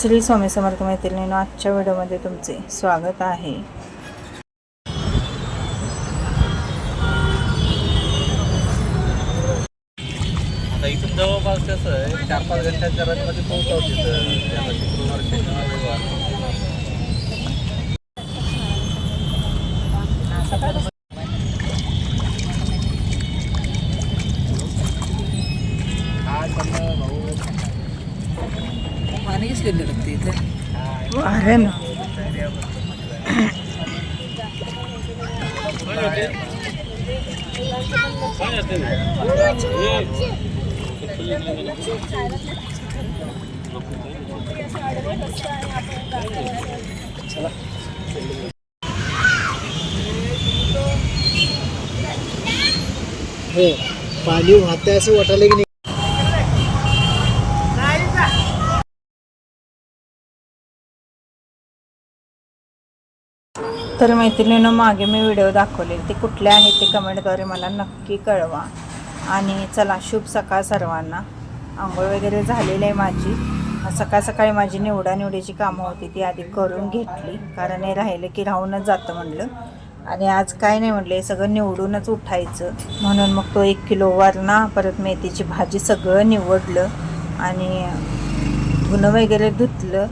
श्री स्वामी समर्थ मैत्रिणींनो, आजच्या व्हिडिओमध्ये तुमचे स्वागत आहे। आता इथून जवळपास कसं आहे 4-5 घंट्याच्या रनमध्ये पोहोचावं तिथं। त्याला शुक्रवार शनिवार रविवार पाणी कसले लागते इथे अरे ना हो पाणी वाहतंय असं वाटायला की नाही। तर मैत्रिणींनो, मागे मी व्हिडिओ दाखवले ते कुठले आहेत ते कमेंटद्वारे मला नक्की कळवा। आणि चला, शुभ सकाळ सर्वांना। आंघोळ वगैरे झालेली आहे माझी। सकाळ सकाळी माझी निवडानिवडीची कामं होती ती आधी करून घेतली, कारण हे राहिलं की राहूनच जातं म्हणलं। आणि आज काय नाही म्हटलं, सगळं निवडूनच उठायचं म्हणून मग तो 1 किलो वरणा, परत मेथीची भाजी सगळं निवडलं आणि धुणं वगैरे धुतलं।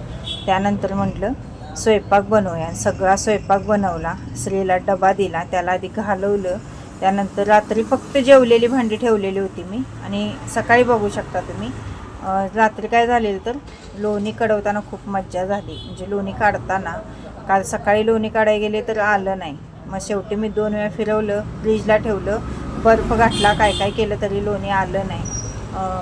त्यानंतर म्हटलं स्वयंपाक बनवूया। सगळा स्वयंपाक बनवला, श्रीला डबा दिला, त्याला आधी घालवलं। त्यानंतर रात्री फक्त जेवलेली भांडी ठेवलेली होती मी। आणि सकाळी बघू शकता तुम्ही, रात्री काय झालेलं तर लोणी कडवताना खूप मज्जा झाली। म्हणजे लोणी काढताना काल सकाळी लोणी काढायला गेले तर आलं नाही। मग शेवटी मी 2 वेळा फिरवलं, फ्रीजला ठेवलं, बर्फ गाठला, काय काय केलं तरी लोणी आलं नाही।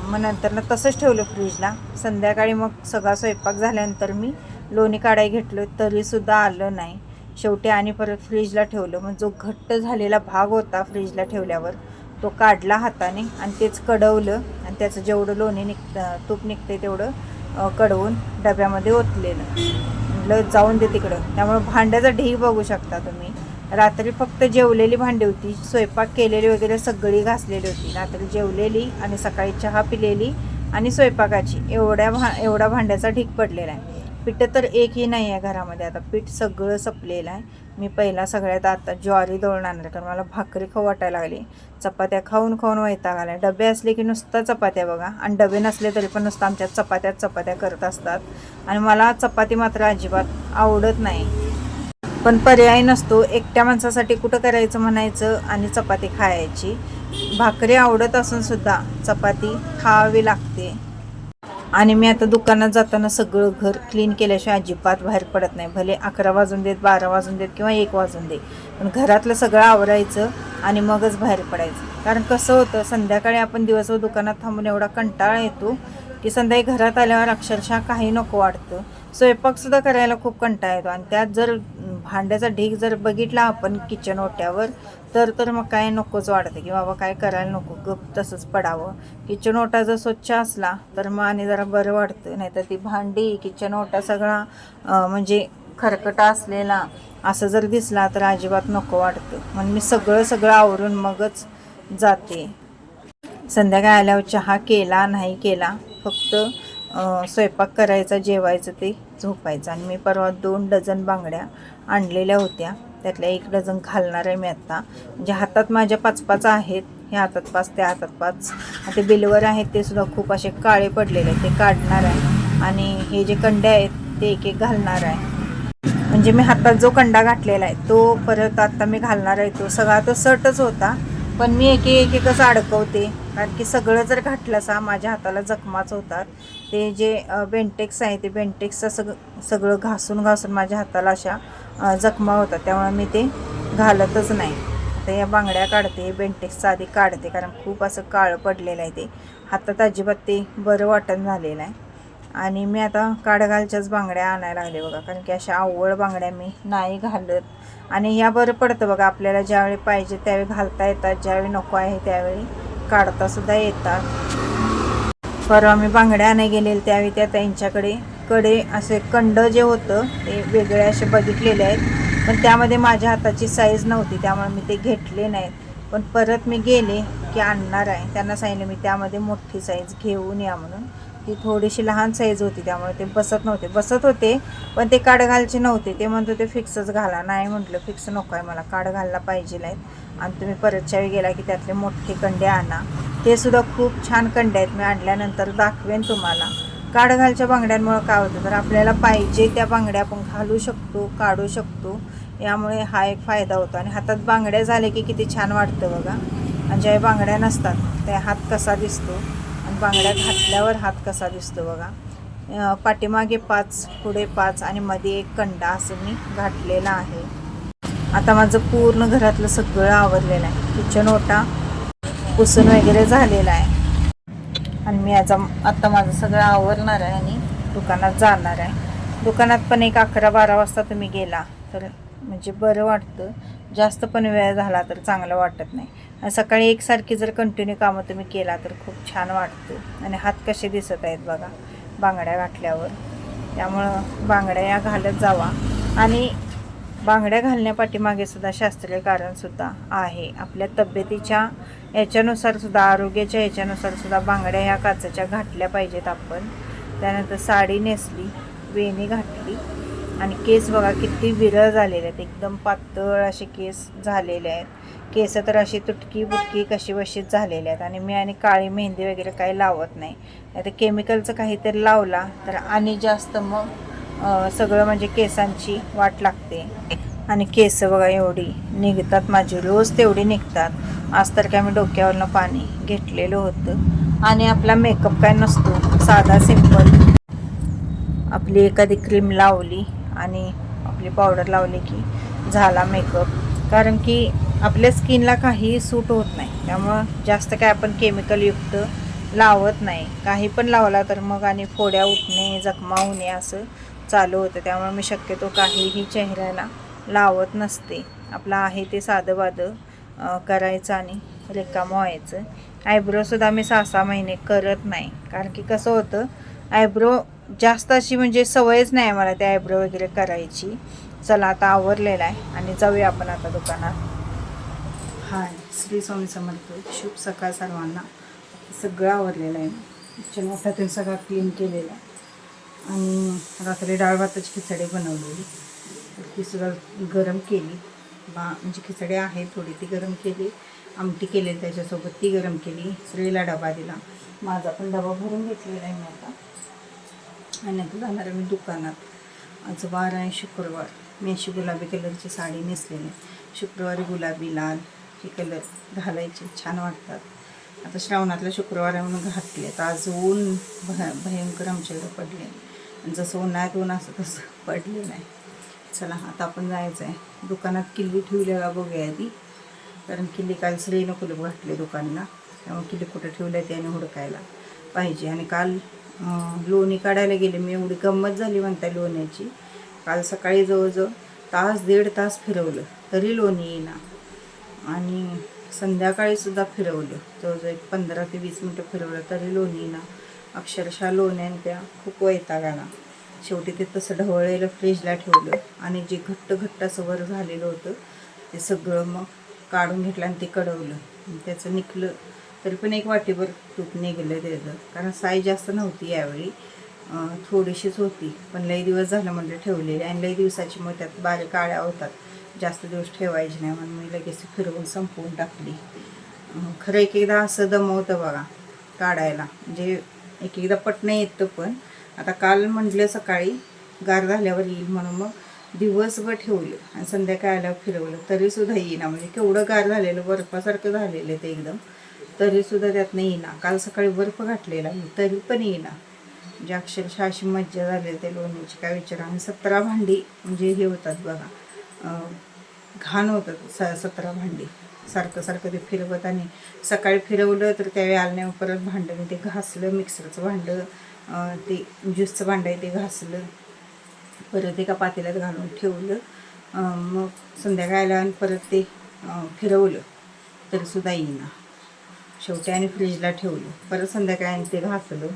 मग नंतर तसंच ठेवलं फ्रीजला। संध्याकाळी मग सगळा स्वयंपाक झाल्यानंतर मी लोणी काढायला घेतलं तरीसुद्धा आलं नाही। शेवटी आणि परत फ्रीजला ठेवलं। मग जो घट्ट झालेला भाग होता फ्रीजला ठेवल्यावर तो काढला हाताने आणि तेच कडवलं आणि त्याचं जेवढं लोणी तूप निघते तेवढं कडवून डब्यामध्ये ओतलेलं। म्हटलं जाऊन दे तिकडं। त्यामुळे भांड्याचा ढीग बघू शकता तुम्ही। रात्री फक्त जेवलेली भांडी होती, स्वयंपाक केलेली वगैरे सगळी घासलेली होती। रात्री जेवलेली आणि सकाळी चहा पिलेली आणि स्वयंपाकाची एवढा भांड्याचा ढीग पडलेला आहे। पीठ तर एकही नाही आहे घरामध्ये। आता पीठ सगळं संपलेलं आहे। मी पहिला सगळ्यात आता ज्वारी दळून आणलं, कारण मला भाकरी खाऊ वाटायला लागली। चपात्या खाऊन खाऊन वैताग आला। डबे असले की नुसतं चपात्या बघा, आणि डबे नसले तरी पण नुसतं आमच्यात चपात्या करत असतात। आणि मला चपाती मात्र अजिबात आवडत नाही, पण पर्याय नसतो। एकट्या माणसासाठी कुठं करायचं म्हणायचं आणि चपाती खायची। भाकरी आवडत असून सुद्धा चपाती खावी लागते। आणि मी आता दुकानात जाताना सगळं घर क्लीन केल्याशिवाय अजिबात बाहेर पडत नाही। भले 11 वाजून देत, 12 वाजून देत किंवा 1 वाजून दे, पण घरातलं सगळं आवरायचं आणि मगच बाहेर पडायचं। कारण कसं होतं, संध्याकाळी आपण दिवसभर दुकानात थांबून एवढा कंटाळा येतो की संध्याकाळी घरात आल्यावर अक्षरशः काही नको वाटतं। स्वयंपाकसुद्धा करायला खूप कंटाळा येतो। आणि त्यात जर भांड्याचा ढीग जर बघितला आपण किचन ओट्यावर तर मग काय नकोच वाटतं की बाबा काय करायला नको, गप तसंच पडावं। किचन ओटा जर स्वच्छ असला तर मग आणि जरा बरं वाटतं। नाहीतर ती भांडी, किचन ओटा सगळा म्हणजे खरकटा असलेला असं जर दिसला तर अजिबात नको वाटतं। म्हणून मी सगळं आवरून मगच जाते। संध्याकाळी आल्यावर चहा केला नाही केला, फक्त स्वयंपाक करायचा, जेवायचं, ते झोपायचं। आणि मी परवा 2 डझन बांगड्या आणलेल्या होत्या, त्यातल्या 1 डझन घालणार आहे मी आत्ता। म्हणजे हातात माझ्या 5-5 आहेत, ह्या हातात 5 त्या हातात 5। ते बिलवर आहेत ते सुद्धा खूप असे काळे पडलेले आहेत, ते काढणार आहे। आणि हे जे कंडे आहेत ते 1-1 घालणार आहे। म्हणजे मी हातात जो कंडा घातलेला आहे तो परत आता मी घालणार आहे। तो सगळा तो शर्टच होता, पण मी एक-एकच अडकवते, कारण की सगळं जर घातलं असा माझ्या हाताला जखमाच होतात। ते जे बेंटेक्स आहे ते बेंटेक्सचं सगळं घासून माझ्या हाताला अशा जखमा होतात, त्यामुळे मी ते घालतच नाही। आता या बांगड्या काढते, बेंटेक्सचं आधी काढते, कारण खूप असं काळं पडलेलं आहे ते हातात, अजिबात ते बरं वाटण झालेलं आहे। आणि मी आता काढघालच्याच बांगड्या आणायला लागले बघा, कारण की अशा आवळ बांगड्या मी नाही घालत। आणि ह्या बरं पडतं बघा, आपल्याला ज्यावेळी पाहिजे त्यावेळी घालता येतात, ज्यावेळी नको आहे त्यावेळी काढतासुद्धा येतात। परवा मी बांगड्या आणायला गेलेले त्यावेळी त्या त्यांच्याकडे कडे असे कंड जे होतं ते वेगळे असे बघितलेले आहेत, पण त्यामध्ये माझ्या हाताची साईज नव्हती, त्यामुळे मी ते घेतले नाहीत। पण परत मी गेले की आणणार आहे, त्यांना सांगितलं मी त्यामध्ये मोठी साईज घेऊन या म्हणून। ती थोडीशी लहान साईज होती, त्यामुळे ते बसत होते पण ते काड घालचे नव्हते. ते म्हणत होते फिक्सच घाला. नाही म्हटलं, फिक्स नको आहे मला, काड घालला पाहिजे आहेत. आणि तुम्ही परतच्या वेळी गेला की त्यातले मोठे कंडे आणा. ते सुद्धा खूप छान कंडे आहेत, मी आणल्यानंतर दाखवेन तुम्हाला. काड घालच्या बांगड्यांमुळं काय होतं, तर आपल्याला पाहिजे त्या बांगड्या आपण घालू शकतो, काढू शकतो. यामुळे हा एक फायदा होतो. आणि हातात बांगड्या झाले की किती छान वाटतं बघा. आणि ज्या बांगड्या नसतात त्या हात कसा दिसतो, आणि बांगड्या घातल्यावर हात कसा दिसतो बघा. पाठीमागे 5, पुढे 5 आणि मध्ये एक कंडा असं मी घातलेला आहे. आता माझं पूर्ण घरातलं सगळं आवरलेलं आहे. किचन ओटा पुसून वगैरे झालेला आहे. आणि मी आता माझं सगळं आवरणार आहे आणि दुकानात जाणार आहे. दुकानात पण एक 11-12 वाजता तुम्ही गेला तर म्हणजे बरं वाटतं. जास्त पण वेळ झाला तर चांगलं वाटत नाही. आणि सकाळी एकसारखी जर कंटिन्यू कामं तुम्ही केला तर खूप छान वाटतं. आणि हात कसे दिसत आहेत बघा बांगड्या घातल्यावर. त्यामुळं बांगड्या या घालत जावा. आणि बांगड्या घालण्यापाठीमागे सुद्धा शास्त्रीय कारणसुद्धा आहे. आपल्या तब्येतीच्या याच्यानुसार सुद्धा, आरोग्याच्या याच्यानुसार सुद्धा बांगड्या ह्या काचेच्या घातल्या पाहिजेत आपण. त्यानंतर साडी नेसली, वेणी घातली. आणि केस बघा किती विरळ झालेले आहेत, एकदम पातळ असे केस झालेले आहेत. केस तर अशी तुटकी बुटकी कशी बशीत झालेले आहेत. आणि मी काळी मेहंदी वगैरे काही लावत नाही. आता केमिकलचं काहीतरी लावला तर आणि जास्त मग सगळं म्हणजे केसांची वाट लागते. आणि केस बघा एवढी निघतात माझी, रोज तेवढी निघतात. आज तर काय मी डोक्यावरनं पाणी घेतलेलं होतं. आणि आपला मेकअप काय नसतो, साधा सिंपल आपली एखादी क्रीम लावली आणि आपली पावडर लावली की झाला मेकअप. कारण की आपल्या स्किनला काहीही सूट होत नाही, त्यामुळं जास्त काय आपण केमिकलयुक्त लावत नाही. काही पण लावला तर मग आणि फोड्या उठणे, जखमा होणे असं चालू होतं. त्यामुळे मी शक्यतो काहीही चेहऱ्याला लावत नसते. आपलं आहे ते साधंबाधं करायचं आणि रिकामं व्हायचं. आयब्रोसुद्धा मी 6-6 महिने करत नाही, कारण की कसं होतं आयब्रो जास्त अशी म्हणजे सवयच नाही मला ते आयब्रो वगैरे करायची. चला आता आवरलेला आहे आणि जाऊया आपण आता दुकानात. हाय, श्री स्वामी समर्थ. शुभ सकाळ सर्वांना. सगळं आवरलेलं आहे, किचन मोठ्यातून सगळं क्लीन केलेलं आहे. आणि रात्री डाळ भाताची खिचडी बनवलेली, ती सुद्धा गरम केली. म्हणजे खिचडी आहे थोडी, ती गरम केली. आमटी केलेली त्याच्यासोबत ती गरम केली. श्रीला डबा दिला. माझा पण डबा भरून घेतलेला आहे मी आता. आणि आता जाणार आहे मी दुकानात. आज वार आहे शुक्रवार. मी अशी गुलाबी कलरची साडी नेसलेली. शुक्रवारी गुलाबी लाल हे कलर घालायचे छान वाटतात. आता श्रावणातला शुक्रवार आहे म्हणून घातले. तर आज ऊन भयंकर आमच्याकडे पडले. आणि जसं उन्हाळ्यात ऊन असं तसं पडले नाही. चला आता आपण जायचं आहे दुकानात. किल्ली ठेवलेला बघूया आधी, कारण किल्ली काल श्रीनं कुलूप घातले दुकानला. त्यामुळे किल्ली कुठं ठेवलं आहे त्याने हुडकायला पाहिजे. आणि काल लोणी काढायला गेले मी, एवढी गंमत झाली म्हणताय लोण्याची. काल सकाळी जवळजवळ 1.5 तास फिरवलं तरी लोणी येईना. आणि संध्याकाळीसुद्धा फिरवलं, जवळजवळ 15 ते 20 मिनटं फिरवलं तरी लोणी येईना. अक्षरशः लोण्याने त्या खूप वैताग आला. शेवटी ते तसं ढवळलेलं फ्रीजला ठेवलं. आणि जे घट्ट असं वर झालेलं होतं ते सगळं मग काढून घेतलं आणि ते कडवलं. त्याचं निघलं तरी पण 1 वाटीभर तूप निघलं त्याचं, कारण साई जास्त नव्हती यावेळी, थोडीशीच होती. पण लई दिवस झालं म्हटलं ठेवलेली, आणि लई दिवसाची मग त्यात बारीक काळ्या होतात, जास्त दिवस ठेवायची नाही म्हणून मी लगेच फिरवून संपवून टाकली. खरं एकदा असं दमवतं बघा काढायला, म्हणजे एकदा पटणं येतं. पण आता काल म्हटलं सकाळी गार झाल्यावर येईल म्हणून मग दिवसभर ठेवलं आणि संध्याकाळी आल्यावर फिरवलं तरीसुद्धा येईना. म्हणजे केवढं गार झालेलं, बर्फासारखं झालेलं ते एकदम, तरीसुद्धा त्यातनं येईना. काल सकाळी बर्फ घातलेला तरी पण येईना. म्हणजे अक्षरशः अशी मज्जा झाली ते लोण्याची काय विचार. आणि 17 भांडी म्हणजे हे होतात बघा, घाण होतात 17 भांडी सारखं ते फिरवत. आणि सकाळी फिरवलं तर त्यावेळी आल्यावर परत भांडं मी ते घासलं. मिक्सरचं भांडं, ते ज्यूसचं भांडं आहे ते घासलं, परत एका पातेल्यात घालून ठेवलं. मग संध्याकाळी आल्यावर परत ते फिरवलं तरीसुद्धा येईना. शेवटी आणि फ्रीजला ठेवलं. परत संध्याकाळी ते घासलं.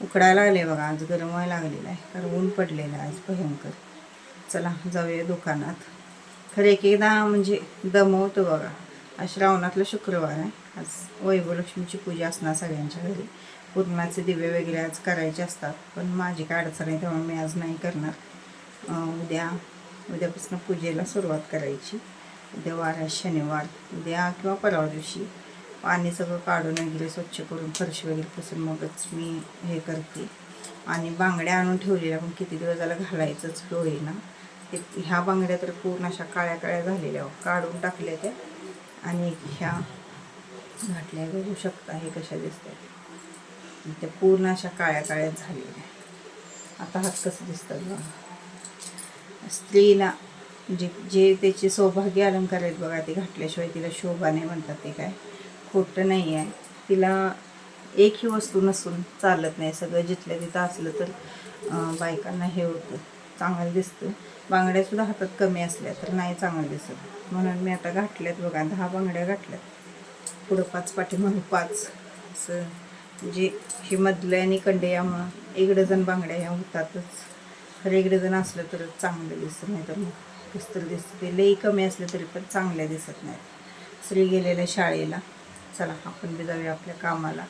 उकडायला लागले बघा, आज गरम व्हायला लागलेलं आहे, कारण ऊन पडलेलं आहे आज भयंकर. चला जाऊया दुकानात. खरं एकदा म्हणजे दमवतं बघा. आज श्रावणातलं शुक्रवार आहे. आज वैभवलक्ष्मीची पूजा असणार सगळ्यांच्या घरी. पुरणाचे दिवे वगैरे आज करायचे असतात, पण माझी काय अडचण आहे त्यामुळे मी आज नाही करणार. उद्यापासून पूजेला सुरुवात करायची. उद्या वार आहे शनिवार. उद्या किंवा परवा दिवशी पाणी सगळं काढून वगैरे स्वच्छ करून फरशी वगैरे पुसून मगच मी हे करते. आणि बांगड्या आणून ठेवलेल्या पण किती दिवस झालं घालायचंच होईना. ते ह्या बांगड्या तर पूर्ण अशा काळ्या काळ्या झालेल्या काढून टाकल्या त्या, आणि ह्या घातल्या बघू शकता हे कशा दिसतात. त्या पूर्ण अशा काळ्या काळ्या झालेल्या. आता हात कसं दिसतात बघा. स्त्रीला जे त्याचे सौभाग्य अलंकार आहेत बघा, ते घातल्याशिवाय तिला शोभा नाही म्हणतात. ते काय खोटं नाही आहे. तिला एकही वस्तू नसून चालत नाही. सगळं जिथल्या तिथं असलं तर बायकांना हे होतं, चांगलं दिसतं. बांगड्यासुद्धा हातात कमी असल्या तर नाही चांगलं दिसत. म्हणून मी आता घातल्यात बघा, 10 बांगड्या घातल्यात. पुढं 5 पाठीमागं 5 असं. म्हणजे हे मधलं आणि कंडे यामुळं एक डझन बांगड्या ह्या होतातच. खरं एक डझन असलं तर चांगलं दिसतं, नाही तर मग कसं दिसतं. ते लई कमी असलं तरी पण चांगल्या दिसत नाहीत. श्री गेलेल्या शाळेला. चला आपण बी जाऊया आपल्या कामाला.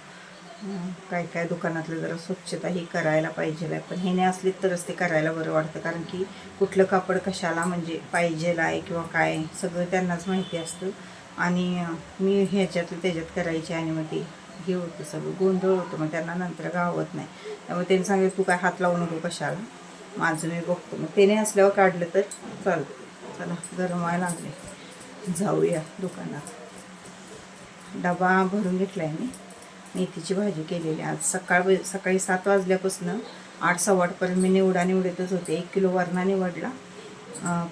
काय काय दुकानातलं जरा स्वच्छता ही करायला पाहिजे, पण हे नाही असली तरच ते करायला बरं वाटतं. कारण की कुठलं कापड कशाला म्हणजे पाहिजेला आहे किंवा काय सगळं त्यांनाच माहिती असतं. आणि मी ह्याच्यातलं त्याच्यात करायचे आणि मग ते हे होतं, सगळं गोंधळ होतं. मग त्यांना नंतर गावत नाही. त्यामुळे त्यांनी सांगितलं तू काय हात लावू नको कशाला, माझं मी बघतो. मग त्याने असल्यावर काढलं तर चालतं. चला गरम व्हायला लागले, जाऊया दुकानात. डबा भरून घेतला आहे मी. मेथीची भाजी केलेली आज सकाळी 7 वाजल्यापासून 8 सव्वा 8पर्यंत मी निवडतच होते. 1 किलो वरणा निवडला.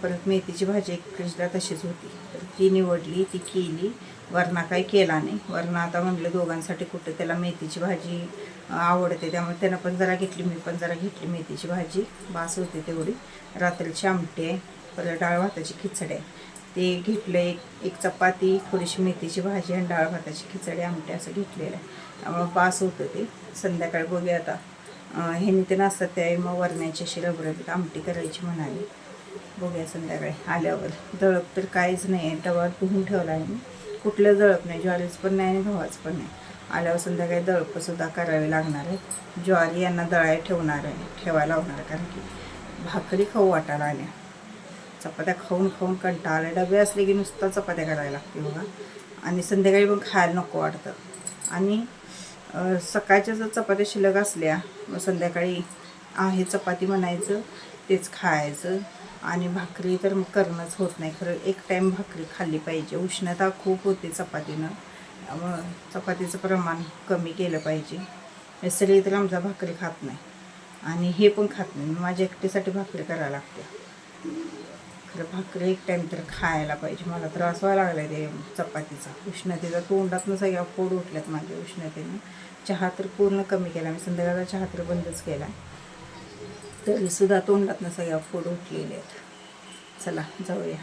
परत मेथीची भाजी एक फ्रीजला तशीच होती, तर ती निवडली, ती केली. वरणा काही केला नाही. वरणा आता म्हटलं दोघांसाठी कुठं, त्याला मेथीची भाजी आवडते त्यामुळे त्यानं पण जरा घेतली, मी पण जरा घेतली. मेथीची भाजी बास होते तेवढी. रात्रीची आमटी आहे, परत डाळ भाताची खिचडी आहे, ते घेतलं. एक चपाती, थोडीशी मेथीची भाजी आणि डाळ भाताची खिचडी आमटी असं घेतलेलं आहे. त्यामुळं बास होतं ते. संध्याकाळी बघूया आता. ह्यांनी ते नसतात त्यावेळी मग वरण्याची अशी रबरबीत आमटी करायची म्हणाली. बघूया संध्याकाळी आल्यावर. दळप तर काहीच नाही आहे, डबा धुवून ठेवला आहे मी. कुठलं दळप नाही, ज्वारीच पण नाही आणि गव्हाचं पण नाही. आल्यावर संध्याकाळी दळपसुद्धा करावी लागणार आहे. ज्वारी यांना ठेवायला लावणार आहे, कारण की भाकरी खाऊ वाटायला आल्या. चपात्या खाऊन खाऊन कंटाळा आला. डबे असले की नुसता चपात्या करायला लागते बघा. आणि संध्याकाळी पण खायला नको वाटतं. आणि सकाळच्या जर चपात्या शिल्लक असल्या मग संध्याकाळी आहे चपाती म्हणायचं, तेच खायचं. आणि भाकरी तर मग करणंच होत नाही. खरं एक टाईम भाकरी खाल्ली पाहिजे. उष्णता खूप होते चपातीनं, त्यामुळं चपातीचं प्रमाण कमी केलं पाहिजे. सगळी तर आमचा भाकरी खात नाही आणि हे पण खात नाही. माझ्या एकटीसाठी भाकरी करायला लागते. खरं भाकरी एक टाईम तर खायला पाहिजे. मला त्रास व्हायला लागला ते चपातीचा, उष्णतेचा. तोंडातनं सगळ्या फोड उठल्यात माझ्या उष्णतेनं. चहा तर पूर्ण कमी केला मी. संध्याकाळचा चहा तर बंदच केला, तरीसुद्धा तोंडातनं सगळ्या फोड उठलेले आहेत. चला जाऊया.